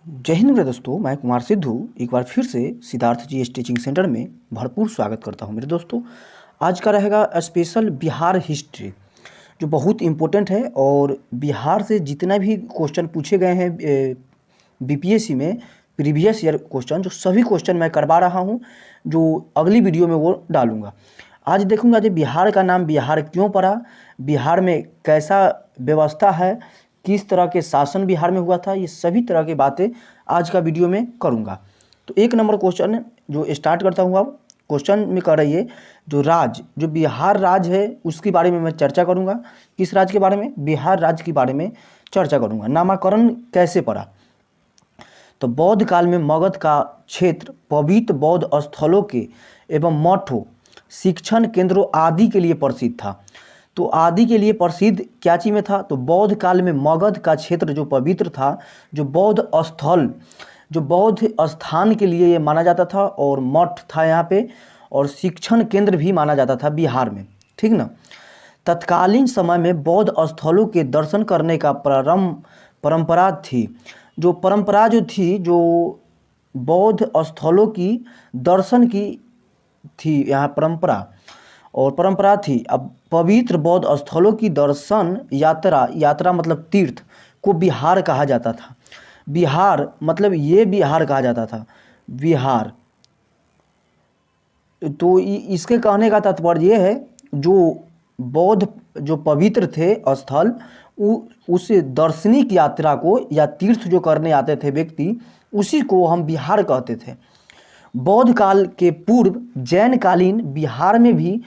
जय हिंद मेरे दोस्तों, मैं कुमार सिद्धू एक बार फिर से सिद्धार्थ जी टीचिंग सेंटर में भरपूर स्वागत करता हूं। मेरे दोस्तों, आज का रहेगा स्पेशल बिहार हिस्ट्री, जो बहुत इम्पोर्टेंट है। और बिहार से जितना भी क्वेश्चन पूछे गए हैं बीपीएससी में, प्रीवियस ईयर क्वेश्चन, जो सभी क्वेश्चन मैं करवा रहा हूं, जो अगली वीडियो में वो डालूंगा। आज देखूंगा कि बिहार का नाम बिहार क्यों पड़ा, बिहार में कैसा व्यवस्था है, किस तरह के शासन बिहार में हुआ था, ये सभी तरह की बातें आज का वीडियो में करूंगा। तो एक नंबर क्वेश्चन जो स्टार्ट करता हूँ, अब क्वेश्चन में कर रही है जो बिहार राज्य है उसके बारे में मैं चर्चा करूंगा। किस राज्य के बारे में? बिहार राज्य के बारे में चर्चा करूंगा। नामकरण कैसे पड़ा? तो बौद्ध काल में मगध का क्षेत्र पवित्र बौद्ध स्थलों के एवं मठों, शिक्षण केंद्रों आदि के लिए प्रसिद्ध था। तो आदि के लिए प्रसिद्ध क्या चीज़ में था? तो बौद्ध काल में मगध का क्षेत्र जो पवित्र था, जो बौद्ध स्थल, जो बौद्ध स्थान के लिए ये माना जाता था, और मठ था यहाँ पे, और शिक्षण केंद्र भी माना जाता था बिहार में। ठीक ना? तत्कालीन समय में बौद्ध स्थलों के दर्शन करने का परंपरा थी। जो थी, जो बौद्ध स्थलों की दर्शन की थी यहाँ परंपरा थी। अब पवित्र बौद्ध स्थलों की दर्शन यात्रा मतलब तीर्थ को बिहार कहा जाता था। बिहार मतलब ये बिहार कहा जाता था, बिहार। तो इसके कहने का तात्पर्य ये है, जो बौद्ध जो पवित्र थे स्थल, उस दार्शनिक यात्रा को या तीर्थ जो करने आते थे व्यक्ति, उसी को हम बिहार कहते थे। बौद्ध काल के पूर्व जैन कालीन बिहार में भी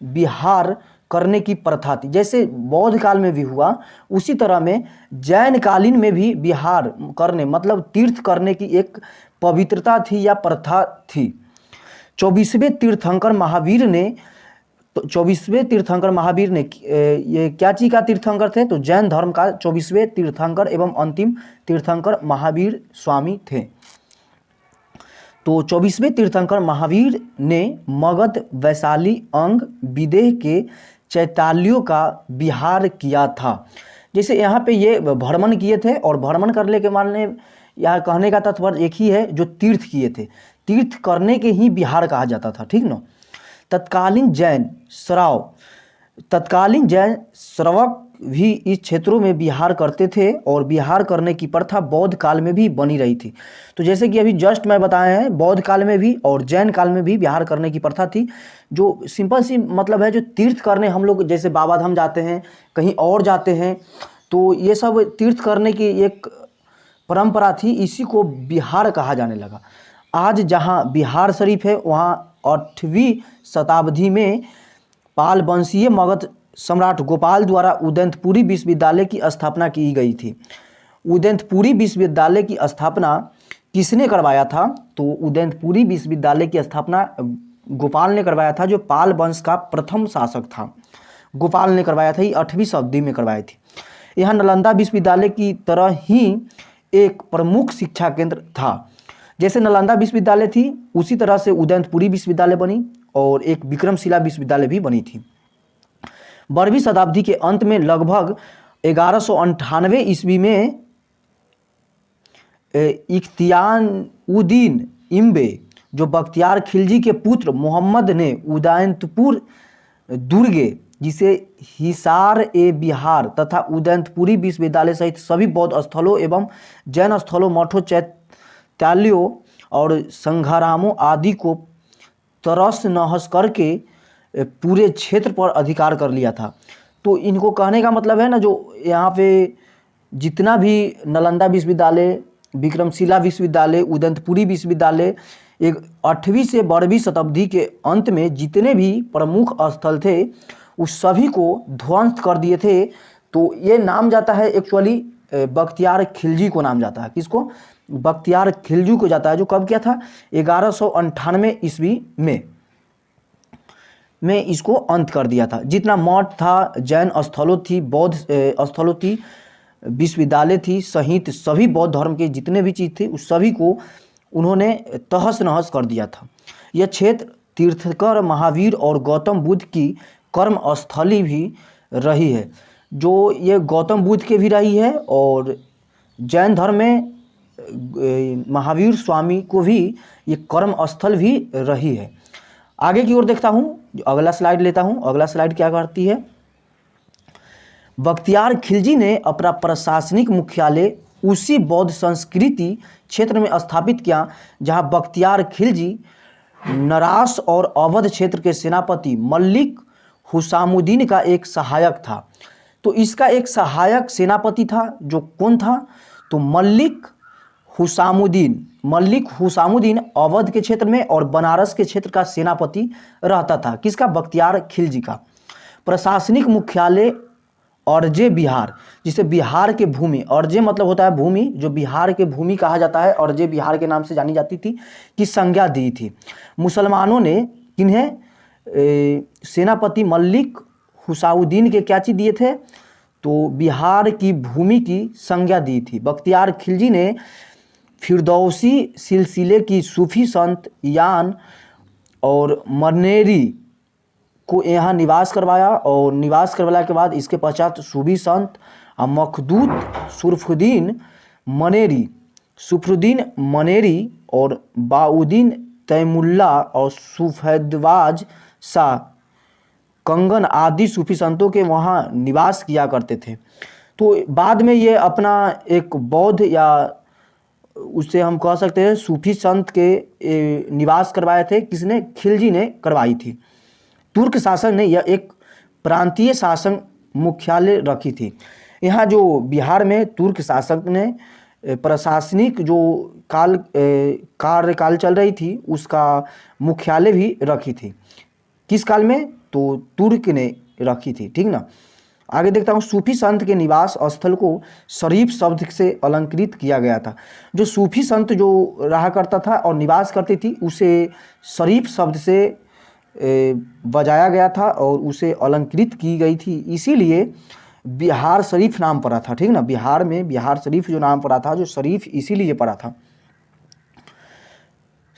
बिहार करने की प्रथा थी। जैसे बौद्ध काल में भी हुआ, उसी तरह में जैन कालीन में भी बिहार करने मतलब तीर्थ करने की एक पवित्रता थी या प्रथा थी। 24वें तीर्थंकर महावीर ने ये क्या चीज का तीर्थंकर थे? तो जैन धर्म का 24वें तीर्थंकर एवं अंतिम तीर्थंकर महावीर स्वामी थे। तो 24वें तीर्थंकर महावीर ने मगध, वैशाली, अंग, विदेह के चैतालियों का विहार किया था। जैसे यहाँ पे ये भ्रमण किए थे, और भ्रमण करने के मानने या कहने का तात्पर्य एक ही है, जो तीर्थ किए थे, तीर्थ करने के ही बिहार कहा जाता था। ठीक ना? तत्कालीन जैन श्रावक भी इस क्षेत्रों में विहार करते थे, और विहार करने की प्रथा बौद्ध काल में भी बनी रही थी। तो जैसे कि अभी जस्ट मैं बताए हैं, बौद्ध काल में भी और जैन काल में भी विहार करने की प्रथा थी। जो सिंपल सी मतलब है, जो तीर्थ करने हम लोग जैसे बाबा धाम जाते हैं, कहीं और जाते हैं, तो ये सब तीर्थ करने की एक परंपरा थी, इसी को बिहार कहा जाने लगा। आज जहाँ बिहार शरीफ है, वहाँ 8वीं शताब्दी में पाल वंशीय मगध सम्राट गोपाल द्वारा उदयंतपुरी विश्वविद्यालय की स्थापना की गई थी। उदयंतपुरी विश्वविद्यालय की स्थापना किसने करवाया था? तो उदयंतपुरी विश्वविद्यालय की स्थापना गोपाल ने करवाया था, जो पाल वंश का प्रथम शासक था। गोपाल ने करवाया था, ये 8वीं शताब्दी में करवाई थी। यहाँ नालंदा विश्वविद्यालय की तरह ही एक प्रमुख शिक्षा केंद्र था। जैसे नालंदा विश्वविद्यालय थी, उसी तरह से उदयंतपुरी विश्वविद्यालय बनी, और एक विक्रमशिला विश्वविद्यालय भी बनी थी। 12वीं शताब्दी के अंत में लगभग 1198 ईस्वी में इख्तियारुद्दीन इम्बे, जो बख्तियार खिलजी के पुत्र मोहम्मद ने उदयंतपुर दुर्गे, जिसे हिसार ए बिहार तथा उदयंतपुरी विश्वविद्यालय सहित सभी बौद्ध स्थलों एवं जैन स्थलों, मठों, चैत्यालयों और संघारामों आदि को तरस नहस करके पूरे क्षेत्र पर अधिकार कर लिया था। तो इनको कहने का मतलब है ना, जो यहाँ पे जितना भी नालंदा विश्वविद्यालय, विक्रमशिला विश्वविद्यालय, उदयंतपुरी विश्वविद्यालय, एक 8वीं से 12वीं शताब्दी के अंत में जितने भी प्रमुख स्थल थे, उस सभी को ध्वंस कर दिए थे। तो ये नाम जाता है एक्चुअली बख्तियार खिलजी को नाम जाता है। किसको? बख्तियार खिलजी को जाता है, जो कब किया था? 1198 ईस्वी में इसको अंत कर दिया था। जितना मठ था, जैन स्थलों थी, बौद्ध स्थलों थी, विश्वविद्यालय थी, सहित सभी बौद्ध धर्म के जितने भी चीज़ थे, उस सभी को उन्होंने तहस नहस कर दिया था। यह क्षेत्र तीर्थंकर महावीर और गौतम बुद्ध की कर्म स्थली भी रही है। जो ये गौतम बुद्ध के भी रही है, और जैन धर्म में महावीर स्वामी को भी ये कर्म स्थल भी रही है। आगे की ओर देखता हूँ, अगला स्लाइड लेता हूँ। अगला स्लाइड क्या करती है, बख्तियार खिलजी ने अपना प्रशासनिक मुख्यालय उसी बौद्ध संस्कृति क्षेत्र में स्थापित किया जहाँ बख्तियार खिलजी नरास और अवध क्षेत्र के सेनापति मल्लिक हुसामुद्दीन का एक सहायक था। तो इसका एक सहायक सेनापति था, जो कौन था, तो मल्लिक हुसामुद्दीन अवध के क्षेत्र में और बनारस के क्षेत्र का सेनापति रहता था। किसका, बख्तियार खिलजी का। प्रशासनिक मुख्यालय औरजे बिहार, जिसे बिहार के भूमि, औरजे मतलब होता है भूमि, जो बिहार के भूमि कहा जाता है, औरजे बिहार के नाम से जानी जाती थी, की संज्ञा दी थी। मुसलमानों ने किन्हें, सेनापति मल्लिक हुसामुद्दीन के क्या चीज़ दिए थे, तो बिहार की भूमि की संज्ञा दी थी। बख्तियार खिलजी ने फिरदौसी सिलसिले की सूफी संत यान और मनेरी को यहाँ निवास करवाया, और निवास करवाने के बाद इसके पश्चात सूफी संत मखदूत सुफरुद्दीन मनेरी और बाउद्दीन तैमुल्ला और सुफैदवाज शाह कंगन आदि सूफी संतों के वहाँ निवास किया करते थे। तो बाद में ये अपना एक बौद्ध, या उससे हम कह सकते हैं सूफी संत के निवास करवाए थे। किसने, खिलजी ने करवाई थी। तुर्क शासक ने यह एक प्रांतीय शासन मुख्यालय रखी थी। यहाँ जो बिहार में तुर्क शासक ने प्रशासनिक जो कार्यकाल चल रही थी, उसका मुख्यालय भी रखी थी। किस काल में, तो तुर्क ने रखी थी, ठीक ना। आगे देखता हूँ, सूफी संत के निवास स्थल को शरीफ शब्द से अलंकृत किया गया था। जो सूफी संत जो रहा करता था और निवास करती थी, उसे शरीफ शब्द से बजाया गया था और उसे अलंकृत की गई थी, इसीलिए बिहार शरीफ नाम पड़ा था, ठीक ना। बिहार में बिहार शरीफ जो नाम पड़ा था, जो शरीफ इसीलिए पड़ा था।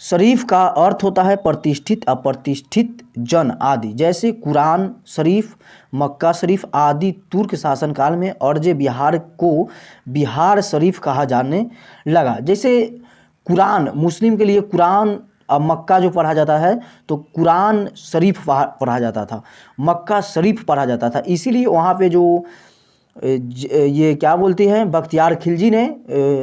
शरीफ का अर्थ होता है प्रतिष्ठित, अप्रतिष्ठित जन आदि। जैसे कुरान शरीफ, मक्का शरीफ आदि तुर्क शासनकाल में अर्जे बिहार को बिहार शरीफ कहा जाने लगा। जैसे कुरान, मुस्लिम के लिए कुरान, अब मक्का जो पढ़ा जाता है तो कुरान शरीफ पढ़ा जाता था, मक्का शरीफ पढ़ा जाता था। इसीलिए वहाँ पे जो ये क्या बोलते हैं, बख्तियार खिलजी ने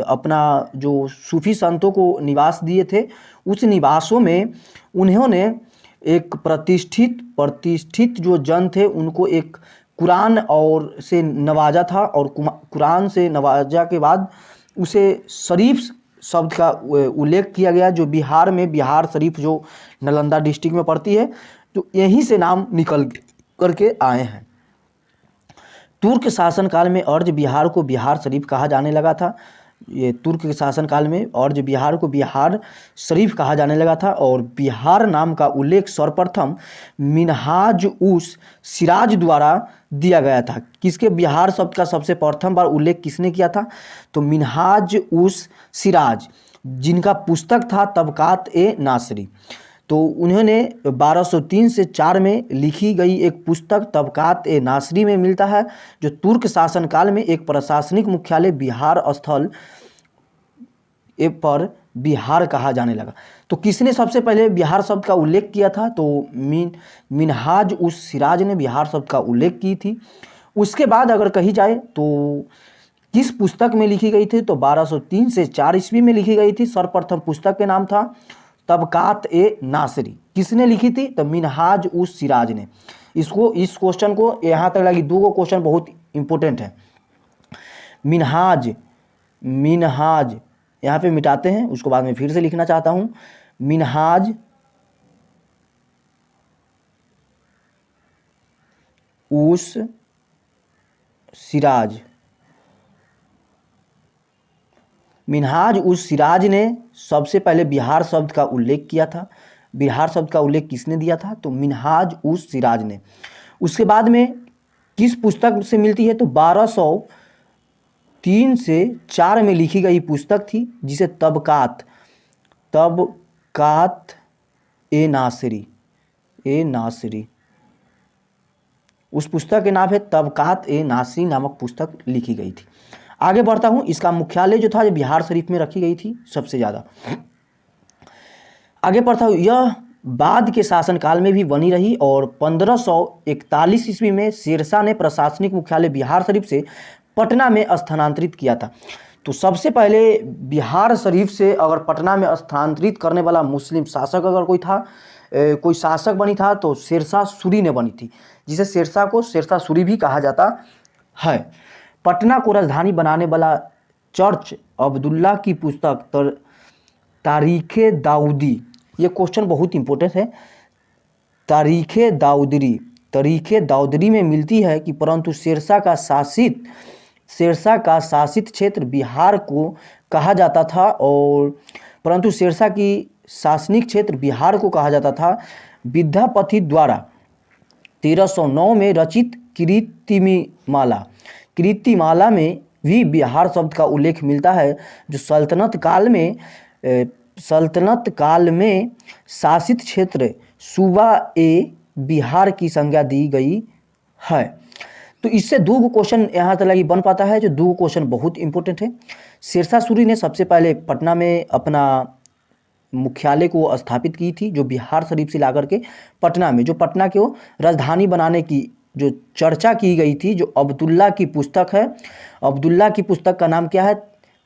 अपना जो सूफी संतों को निवास दिए थे, उस निवासों में उन्होंने एक प्रतिष्ठित जो जन थे उनको एक कुरान और से नवाजा था, और कुरान से नवाजा के बाद उसे शरीफ शब्द का उल्लेख किया गया, जो बिहार में बिहार शरीफ जो नालंदा डिस्ट्रिक्ट में पड़ती है, तो यहीं से नाम निकल करके आए हैं। तुर्क शासनकाल में अर्ज बिहार को बिहार शरीफ कहा जाने लगा था। ये तुर्क के शासनकाल में अर्ज बिहार को बिहार शरीफ कहा जाने लगा था, और बिहार नाम का उल्लेख सर्वप्रथम मिनहाज उस सिराज द्वारा दिया गया था। किसके, बिहार शब्द का सबसे प्रथम बार उल्लेख किसने किया था, तो मिनहाज उस सिराज, जिनका पुस्तक था तबकात ए नासरी। तो उन्होंने 1203 से 4 में लिखी गई एक पुस्तक तबकात ए नासरी में मिलता है, जो तुर्क शासनकाल में एक प्रशासनिक मुख्यालय बिहार स्थल पर बिहार कहा जाने लगा। तो किसने सबसे पहले बिहार शब्द का उल्लेख किया था, तो मिनहाज उस सिराज ने बिहार शब्द का उल्लेख की थी। उसके बाद अगर कही जाए तो किस पुस्तक में लिखी गई थी, तो 1203 से 4 ईस्वी में लिखी गई थी। सर्वप्रथम पुस्तक के नाम था तबकात ए नासरी। किसने लिखी थी, तो मिनहाज उस सिराज ने। इस क्वेश्चन को यहाँ तक लगी, दो क्वेश्चन बहुत इंपॉर्टेंट है। मिनहाज यहाँ पे मिटाते हैं, उसको बाद में फिर से लिखना चाहता हूँ। मिनहाज उस सिराज, मिनहाज उस सिराज ने सबसे पहले बिहार शब्द का उल्लेख किया था। बिहार शब्द का उल्लेख किसने दिया था, तो मिनहाज उस सिराज ने। उसके बाद में किस पुस्तक से मिलती है, तो 1203 से 4 में लिखी गई पुस्तक थी, जिसे तबकात ए नासरी, उस पुस्तक के नाम है तबकात ए नासरी नामक पुस्तक लिखी गई थी। आगे बढ़ता हूँ। इसका मुख्यालय जो था ये बिहार शरीफ में रखी गई थी सबसे ज़्यादा। आगे बढ़ता हूँ। यह बाद के शासनकाल में भी बनी रही और 1541 ईस्वी में शेरशाह ने प्रशासनिक मुख्यालय बिहार शरीफ से पटना में स्थानांतरित किया था। तो सबसे पहले बिहार शरीफ से अगर पटना में स्थानांतरित करने वाला मुस्लिम शासक अगर कोई था, कोई शासक बनी था तो शेरशाह सूरी ने बनी थी, जिसे शेरशाह को शेरशाह सूरी भी कहा जाता है। पटना को राजधानी बनाने वाला चर्च अब्दुल्ला की पुस्तक तारीख़े दाऊदी, ये क्वेश्चन बहुत इंपॉर्टेंट है। तारीख़े दाऊदरी में मिलती है कि परंतु शेरशाह का शासित क्षेत्र बिहार को कहा जाता था और परंतु शेरशाह की शासनिक क्षेत्र बिहार को कहा जाता था। विद्यापति द्वारा 1309 में रचित कीर्तिमाला में भी बिहार शब्द का उल्लेख मिलता है, जो सल्तनत काल में शासित क्षेत्र सूबा ए बिहार की संज्ञा दी गई है। तो इससे दो क्वेश्चन यहाँ तक बन पाता है, जो दो क्वेश्चन बहुत इंपॉर्टेंट है। शेरशाह सूरी ने सबसे पहले पटना में अपना मुख्यालय को स्थापित की थी, जो बिहार शरीफ से लाकर के पटना में, जो पटना को राजधानी बनाने की जो चर्चा की गई थी, जो अब्दुल्ला की पुस्तक है। अब्दुल्ला की पुस्तक का नाम क्या है?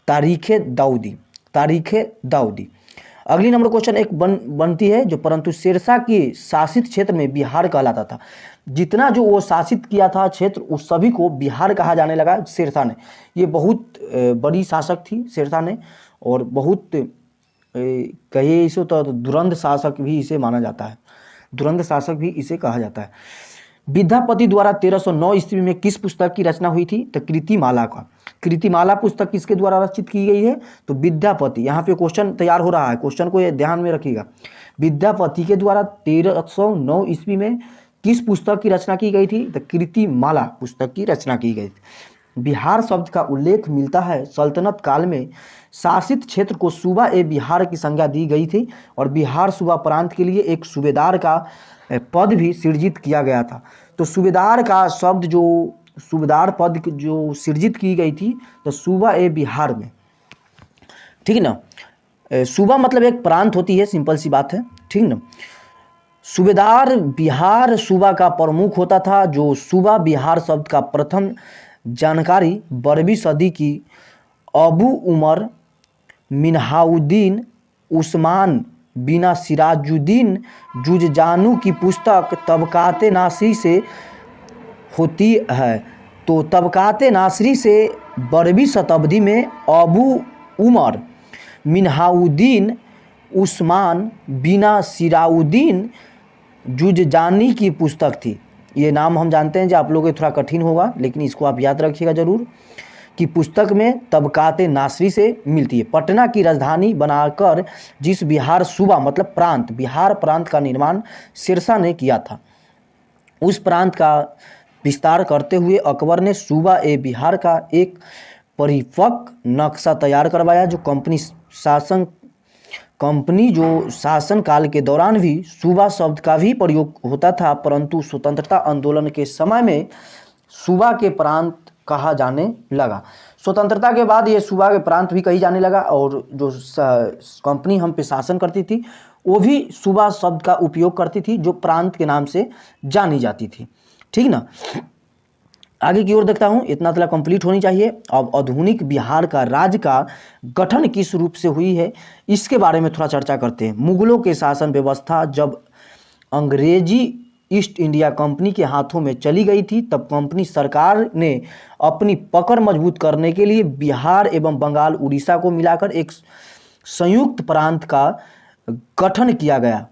तारीख़े दाऊदी। अगली नंबर क्वेश्चन एक बनती है, जो परंतु शेरशाह के शासित क्षेत्र में बिहार कहलाता था। जितना जो वो शासित किया था क्षेत्र, उस सभी को बिहार कहा जाने लगा शेरशाह ने। ये बहुत बड़ी शासक थी शेरशाह ने, और बहुत कहिए इसे तो दुरंध शासक भी इसे माना जाता है, दुरंध शासक भी इसे कहा जाता है। विद्यापति द्वारा 1309 ईस्वी में किस पुस्तक की रचना हुई थी? तो कीर्तिमाला पुस्तक किसके द्वारा रचित की गई है? तो विद्यापति। यहाँ पे क्वेश्चन तैयार हो रहा है, क्वेश्चन को ये ध्यान में रखिएगा। विद्यापति के द्वारा 1309 ईस्वी में किस पुस्तक की रचना की गई थी? तो कीर्तिमाला पुस्तक की रचना की गई थी। बिहार शब्द का उल्लेख मिलता है सल्तनत काल में शासित क्षेत्र को सूबा ए बिहार की संज्ञा दी गई थी और बिहार सूबा प्रांत के लिए एक सूबेदार का पद भी सृजित किया गया था। तो सूबेदार का शब्द, जो सूबेदार पद जो सृजित की गई थी, तो सूबा ए बिहार में, ठीक है ना। सूबा मतलब एक प्रांत होती है, सिंपल सी बात है, ठीक ना। सूबेदार बिहार सूबा का प्रमुख होता था। जो सूबा बिहार शब्द का प्रथम जानकारी 12वीं सदी की अबू उमर मिन्हाउद्दीन उस्मान बिना सिराजुद्दीन जुज़जानी की पुस्तक तबक़ात नासिरी से होती है। तो तबक़ात नासिरी से 12वीं शताब्दी में अबू उमर मिन्हाउद्दीन उस्मान बिना सिराजुद्दीन जुज़जानी की पुस्तक थी। ये नाम हम जानते हैं, जो आप लोगों को थोड़ा कठिन होगा, लेकिन इसको आप याद रखिएगा जरूर कि पुस्तक में तबक़ात नासिरी से मिलती है। पटना की राजधानी बनाकर जिस बिहार सूबा मतलब प्रांत, बिहार प्रांत का निर्माण शेरशाह ने किया था, उस प्रांत का विस्तार करते हुए अकबर ने सूबा ए बिहार का एक परिपक्व नक्शा तैयार करवाया। जो कंपनी जो शासन काल के दौरान भी सूबा शब्द का भी प्रयोग होता था, परंतु स्वतंत्रता आंदोलन के समय में सूबा के प्रांत कहा जाने लगा। स्वतंत्रता के बाद ये सूबा के प्रांत भी कही जाने लगा, और जो कंपनी हम पे शासन करती थी वो भी सूबा शब्द का उपयोग करती थी, जो प्रांत के नाम से जानी जाती थी, ठीक ना। आगे की ओर देखता हूँ, इतना तक कंप्लीट होनी चाहिए। अब आधुनिक बिहार का राज्य का गठन किस रूप से हुई है, इसके बारे में थोड़ा चर्चा करते हैं। मुगलों के शासन व्यवस्था जब अंग्रेजी ईस्ट इंडिया कंपनी के हाथों में चली गई थी, तब कंपनी सरकार ने अपनी पकड़ मजबूत करने के लिए बिहार एवं बंगाल उड़ीसा को मिलाकर एक संयुक्त प्रांत का गठन किया गया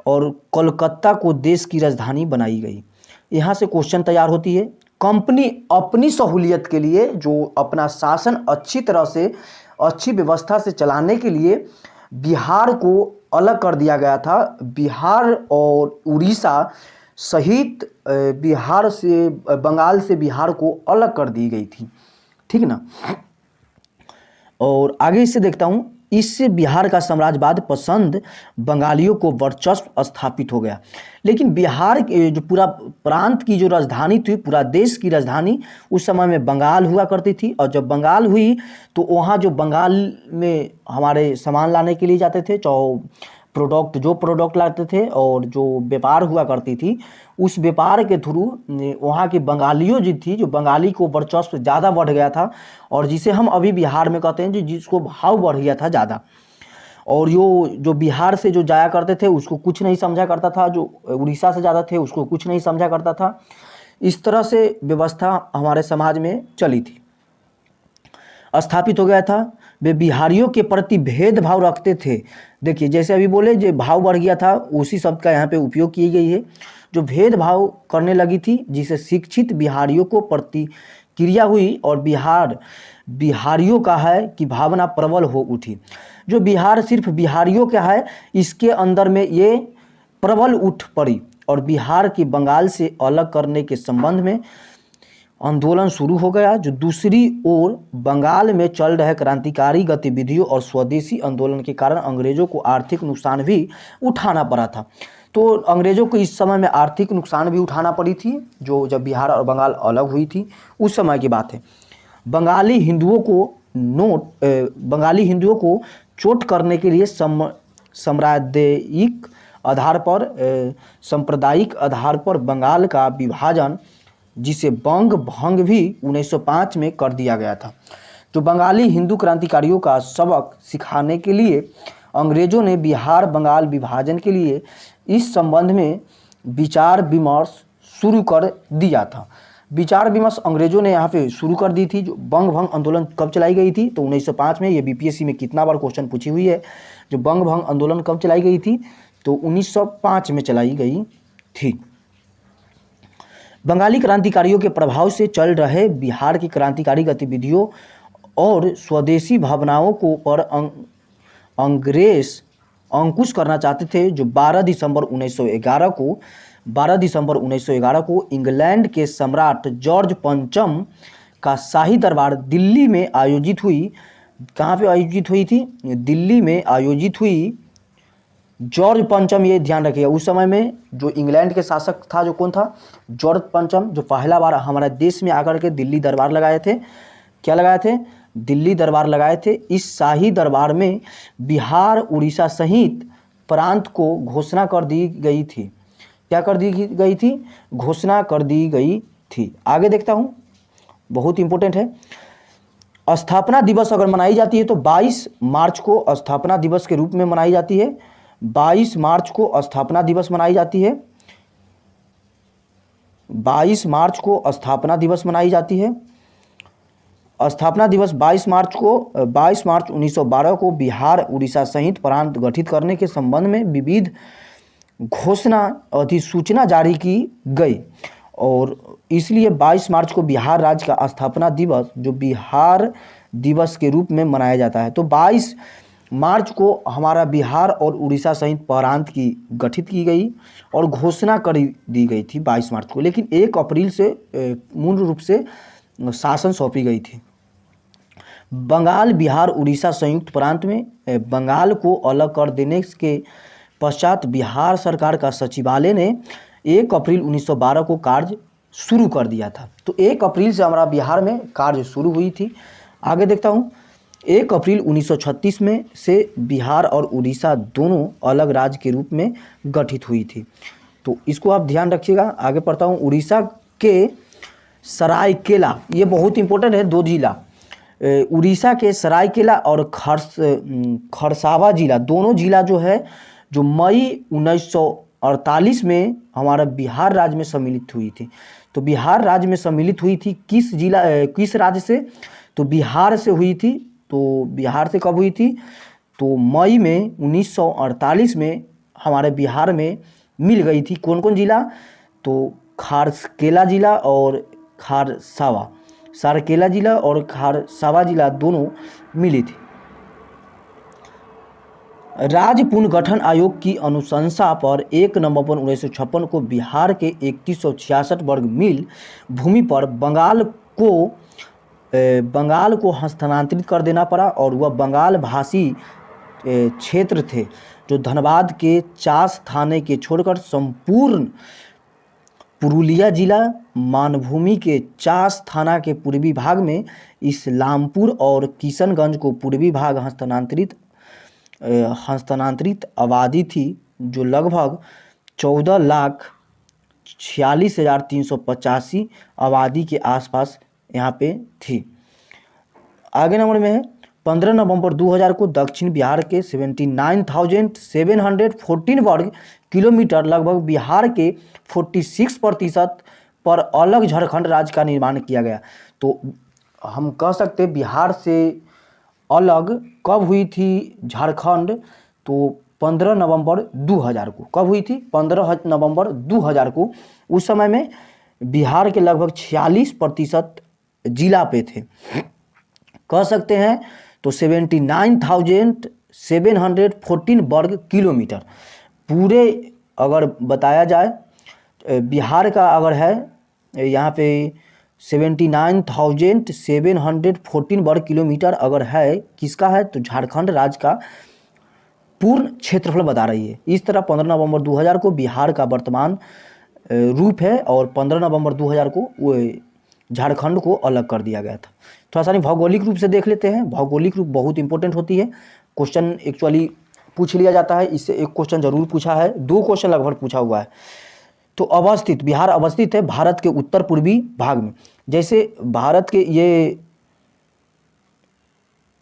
और कोलकाता को देश की राजधानी बनाई गई। यहाँ से क्वेश्चन तैयार होती है। कंपनी अपनी सहूलियत के लिए, जो अपना शासन अच्छी तरह से, अच्छी व्यवस्था से चलाने के लिए बिहार को अलग कर दिया गया था। बिहार और उड़ीसा सहित बिहार से, बंगाल से बिहार को अलग कर दी गई थी, ठीक ना। और आगे इससे देखता हूँ, इससे बिहार का साम्राज्यवाद पसंद बंगालियों को वर्चस्व स्थापित हो गया। लेकिन बिहार के जो पूरा प्रांत की जो राजधानी थी, पूरा देश की राजधानी उस समय में बंगाल हुआ करती थी। और जब बंगाल हुई तो वहाँ जो बंगाल में हमारे सामान लाने के लिए जाते थे, जो प्रोडक्ट लाते थे और जो व्यापार हुआ करती थी, उस व्यापार के थ्रू वहाँ की बंगालियों जी थी, जो बंगाली को वर्चस्व ज़्यादा बढ़ गया था, और जिसे हम अभी बिहार में कहते हैं जिसको भाव बढ़ गया था ज़्यादा। और जो बिहार से जो जाया करते थे उसको कुछ नहीं समझा करता था, जो उड़ीसा से ज़्यादा थे उसको कुछ नहीं समझा करता था। इस तरह से व्यवस्था हमारे समाज में चली थी, स्थापित हो गया था। वे बिहारियों के प्रति भेदभाव रखते थे। देखिए, जैसे अभी बोले जो भाव बढ़ गया था, उसी शब्द का यहाँ पे उपयोग की गई है। जो भेदभाव करने लगी थी, जिसे शिक्षित बिहारियों को प्रतिक्रिया हुई और बिहारियों का है कि भावना प्रबल हो उठी। जो बिहार सिर्फ बिहारियों का है, इसके अंदर में ये प्रबल उठ पड़ी और बिहार की बंगाल से अलग करने के संबंध में आंदोलन शुरू हो गया। जो दूसरी ओर बंगाल में चल रहे क्रांतिकारी गतिविधियों और स्वदेशी आंदोलन के कारण अंग्रेजों को आर्थिक नुकसान भी उठाना पड़ा था। तो अंग्रेजों को इस समय में आर्थिक नुकसान भी उठाना पड़ी थी, जो जब बिहार और बंगाल अलग हुई थी उस समय की बात है। बंगाली हिंदुओं को चोट करने के लिए सांप्रदायिक आधार पर बंगाल का विभाजन, जिसे बंग भंग भी 1905 में कर दिया गया था। जो बंगाली हिंदू क्रांतिकारियों का सबक सिखाने के लिए अंग्रेजों ने बिहार बंगाल विभाजन के लिए इस संबंध में विचार विमर्श शुरू कर दिया था। विचार विमर्श अंग्रेजों ने यहाँ पे शुरू कर दी थी। जो बंग भंग आंदोलन कब चलाई गई थी, तो 1905 में। ये बीपीएससी में कितना बार क्वेश्चन पूछी हुई है। जो बंग भंग आंदोलन कब चलाई गई थी, तो 1905 में चलाई गई थी। बंगाली क्रांतिकारियों के प्रभाव से चल रहे बिहार की क्रांतिकारी गतिविधियों और स्वदेशी भावनाओं को पर अंग्रेज अंकुश करना चाहते थे। जो 12 दिसंबर 1911 को इंग्लैंड के सम्राट जॉर्ज पंचम का शाही दरबार दिल्ली में आयोजित हुई। कहाँ पे आयोजित हुई थी? दिल्ली में आयोजित हुई। जॉर्ज पंचम, ये ध्यान रखिएगा, उस समय में जो इंग्लैंड के शासक था, जो कौन था? जॉर्ज पंचम, जो पहला बार हमारे देश में आकर के दिल्ली दरबार लगाए थे। क्या लगाए थे? दिल्ली दरबार लगाए थे। इस शाही दरबार में बिहार, उड़ीसा सहित प्रांत को घोषणा कर दी गई थी। क्या कर दी गई थी? घोषणा कर दी गई थी। आगे देखता हूँ, बहुत इंपॉर्टेंट है। स्थापना दिवस अगर मनाई जाती है तो 22 मार्च को स्थापना दिवस के रूप में मनाई जाती है। 22 मार्च को स्थापना दिवस मनाई जाती है। 22 मार्च को स्थापना दिवस मनाई जाती है। स्थापना दिवस 22 मार्च 1912 को बिहार, उड़ीसा सहित प्रांत गठित करने के संबंध में विविध घोषणा अधिसूचना जारी की गई और इसलिए 22 मार्च को बिहार राज्य का स्थापना दिवस, जो बिहार दिवस के रूप में मनाया जाता है। तो 22 मार्च को हमारा बिहार और उड़ीसा सहित प्रांत की गठित की गई और घोषणा कर दी गई थी 22 मार्च को। लेकिन 1 अप्रैल से मूल रूप से शासन सौंपी गई थी। बंगाल, बिहार, उड़ीसा संयुक्त प्रांत में बंगाल को अलग कर देने के पश्चात बिहार सरकार का सचिवालय ने 1 अप्रैल 1912 को कार्य शुरू कर दिया था। तो 1 अप्रैल से हमारा बिहार में कार्य शुरू हुई थी। आगे देखता हूँ, 1 अप्रैल 1936 में से बिहार और उड़ीसा दोनों अलग राज्य के रूप में गठित हुई थी। तो इसको आप ध्यान रखिएगा। आगे पढ़ता हूँ। उड़ीसा के सरायकेला, ये बहुत इंपॉर्टेंट है, 2 जिला, उड़ीसा के सरायकेला और खरसावा जिला, दोनों जिला जो है, जो मई 1948 में हमारा बिहार राज्य में सम्मिलित हुई थी। तो बिहार राज्य में सम्मिलित हुई थी किस राज्य से? तो बिहार से हुई थी। तो बिहार से कब हुई थी? तो मई में 1948 में हमारे बिहार में मिल गई थी। कौन कौन जिला? तो खारकेला जिला और सारकेला जिला और खारसावा जिला दोनों मिली थी। राज्य पुनर्गठन आयोग की अनुशंसा पर 1 नवंबर 1956 को बिहार के 3166 वर्ग मील भूमि पर बंगाल को बंगाल को हस्तांतरित कर देना पड़ा और वह बंगाल भाषी क्षेत्र थे जो धनबाद के चास थाने के छोड़कर संपूर्ण पुरुलिया जिला मानभूमि के चास थाना के पूर्वी भाग में इस्लामपुर और किशनगंज को पूर्वी भाग हस्तांतरित आबादी थी जो लगभग 14,46,385 आबादी के आसपास यहाँ पे थी। आगे नंबर में है 15 नवंबर 2000 को दक्षिण बिहार के 79,714 वर्ग किलोमीटर लगभग बिहार के 46% पर अलग झारखंड राज्य का निर्माण किया गया। तो हम कह सकते हैं बिहार से अलग कब हुई थी झारखंड, तो 15 नवंबर 2000 को। कब हुई थी? 15 नवंबर 2000 को। उस समय में बिहार के लगभग 46% जिला पे थे, कह सकते हैं। तो 79,714 वर्ग किलोमीटर पूरे अगर बताया जाए बिहार का अगर है यहाँ पे 79,714 वर्ग किलोमीटर अगर है किसका है, तो झारखंड राज्य का पूर्ण क्षेत्रफल बता रही है। इस तरह 15 नवंबर 2000 को बिहार का वर्तमान रूप है और 15 नवंबर 2000 को वो झारखंड को अलग कर दिया गया था। थोड़ा सा भौगोलिक रूप से देख लेते हैं। भौगोलिक रूप बहुत इंपॉर्टेंट होती है, क्वेश्चन एक्चुअली पूछ लिया जाता है। इससे एक क्वेश्चन जरूर पूछा है, 2 क्वेश्चन लगभग पूछा हुआ है। तो अवस्थित, बिहार अवस्थित है भारत के उत्तर पूर्वी भाग में। जैसे भारत के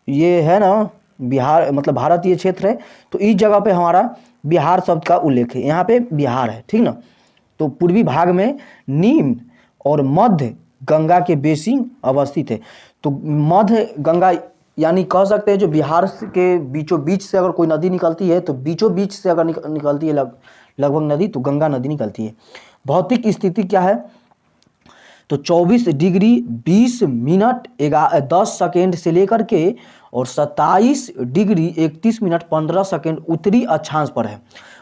ये है ना बिहार, मतलब भारत ये क्षेत्र है, तो इस जगह पे हमारा बिहार शब्द का उल्लेख है, यहाँ पे बिहार है, ठीक ना। तो पूर्वी भाग में निम्न और मध्य गंगा के बेसिन अवस्थित है। तो मध्य गंगा यानी कह सकते हैं जो बिहार के बीचों बीच से अगर कोई नदी निकलती है, तो बीचों बीच से अगर निकलती है लगभग नदी, तो गंगा नदी निकलती है। भौतिक स्थिति क्या है, तो 24 डिग्री 20 मिनट 10 सेकेंड से लेकर के और 27 डिग्री 31 मिनट 15 सेकेंड उत्तरी अक्षांश पर है।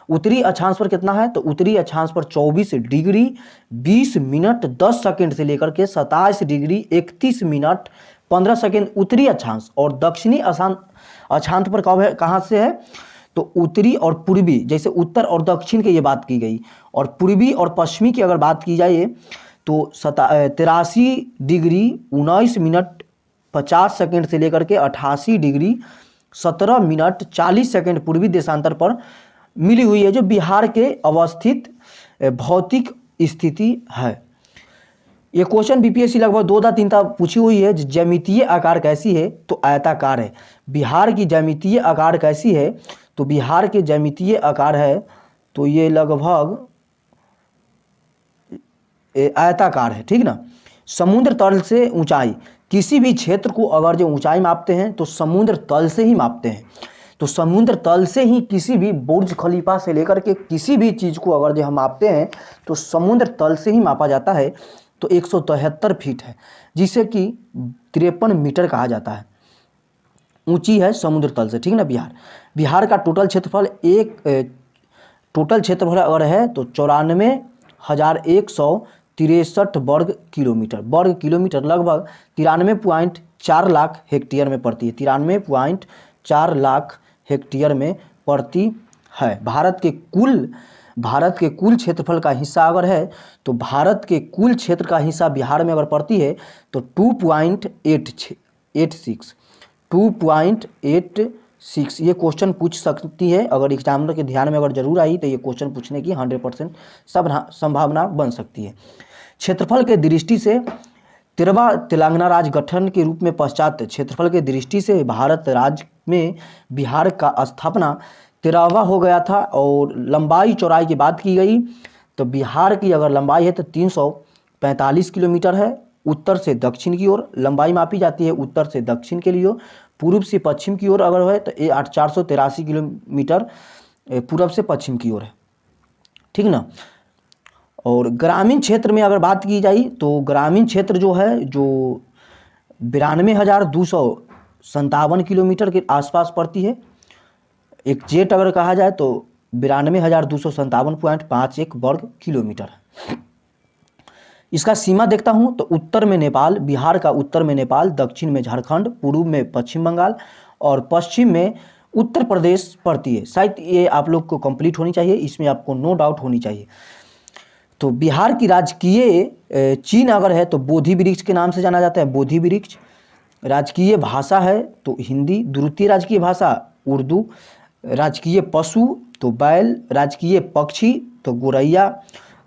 उत्तरी अक्षांश पर कितना है, तो उत्तरी अक्षांश पर 24 डिग्री 20 मिनट 10 सेकेंड से लेकर के 27 डिग्री 31 मिनट 15 सेकेंड उत्तरी अक्षांश, और दक्षिणी अक्षांश पर कब है, कहाँ से है, तो उत्तरी और पूर्वी, जैसे उत्तर और दक्षिण की ये बात की गई, और पूर्वी और पश्चिमी की अगर बात की जाए तो 83 डिग्री 19 मिनट 50 सेकेंड से लेकर के 88 डिग्री 17 मिनट 40 सेकेंड पूर्वी देशांतर पर मिली हुई है, जो बिहार के अवस्थित भौतिक स्थिति है। ये क्वेश्चन बीपीएससी लगभग 2-3 पूछी हुई है। ज्यामितीय आकार कैसी है, तो आयताकार है। बिहार की ज्यामितीय आकार कैसी है, तो बिहार के ज्यामितीय आकार है तो ये लगभग आयताकार है, ठीक ना। समुद्र तल से ऊंचाई, किसी भी क्षेत्र को अगर जो ऊंचाई मापते हैं तो समुद्र तल से ही मापते हैं। तो समुद्र तल से ही किसी भी बुर्ज खलीफा से लेकर के किसी भी चीज़ को अगर जो हम मापते हैं तो समुद्र तल से ही मापा जाता है। तो 173 फीट है, जिसे कि 53 मीटर कहा जाता है, ऊंची है समुद्र तल से, ठीक ना। बिहार का टोटल क्षेत्रफल अगर है तो 94,163 वर्ग किलोमीटर लगभग 93.4 लाख हेक्टेयर में पड़ती है। 93.4 लाख हेक्टेयर में पड़ती है। भारत के कुल क्षेत्रफल का हिस्सा अगर है तो भारत के कुल क्षेत्र का हिस्सा बिहार में अगर पड़ती है तो 2.86 ये क्वेश्चन पूछ सकती है। अगर एग्जामिनर के ध्यान में अगर जरूर आई तो ये क्वेश्चन पूछने की 100% संभावना बन सकती है। क्षेत्रफल के दृष्टि से 13वां तेलंगाना राज्य गठन के रूप में पश्चात क्षेत्रफल के दृष्टि से भारत राज्य में बिहार का स्थापना 13वां हो गया था। और लंबाई चौड़ाई की बात की गई तो बिहार की अगर लंबाई है तो 345 किलोमीटर है। उत्तर से दक्षिण की ओर लंबाई मापी जाती है, उत्तर से दक्षिण के लिए। पूर्व से पश्चिम की ओर अगर है तो 483 किलोमीटर पूर्व से पश्चिम की ओर है, ठीक ना। और ग्रामीण क्षेत्र में अगर बात की जाए तो ग्रामीण क्षेत्र जो है जो 92,257 किलोमीटर के आसपास पड़ती है। एग्जैक्ट अगर कहा जाए तो 92,257.51 वर्ग किलोमीटर है। इसका सीमा देखता हूँ तो उत्तर में नेपाल, बिहार का उत्तर में नेपाल, दक्षिण में झारखंड, पूर्व में पश्चिम बंगाल और पश्चिम में उत्तर प्रदेश पड़ती है। शायद ये आप लोग को कंप्लीट होनी चाहिए, इसमें आपको नो डाउट होनी चाहिए। तो बिहार की राजकीय चीन अगर है तो बोधि वृक्ष के नाम से जाना जाता है, बोधि वृक्ष। राजकीय भाषा है तो हिंदी, द्वितीय राजकीय भाषा उर्दू, राजकीय पशु तो बैल, राजकीय पक्षी तो गोरैया,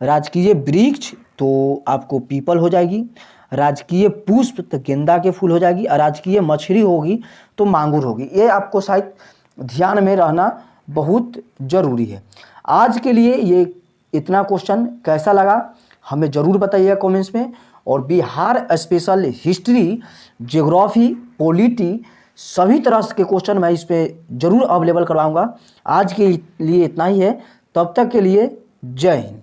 राजकीय वृक्ष तो आपको पीपल हो जाएगी, राजकीय पुष्प तो गेंदा के फूल हो जाएगी, और राजकीय मछली होगी तो मांगुर होगी। ये आपको शायद ध्यान में रहना बहुत ज़रूरी है। आज के लिए ये इतना क्वेश्चन कैसा लगा हमें ज़रूर बताइएगा कमेंट्स में। और Bihar special history, geography, polity सभी तरह के क्वेश्चन मैं इस पर ज़रूर अवेलेबल करवाऊँगा। आज के लिए इतना ही है, तब तक के लिए जय हिंद।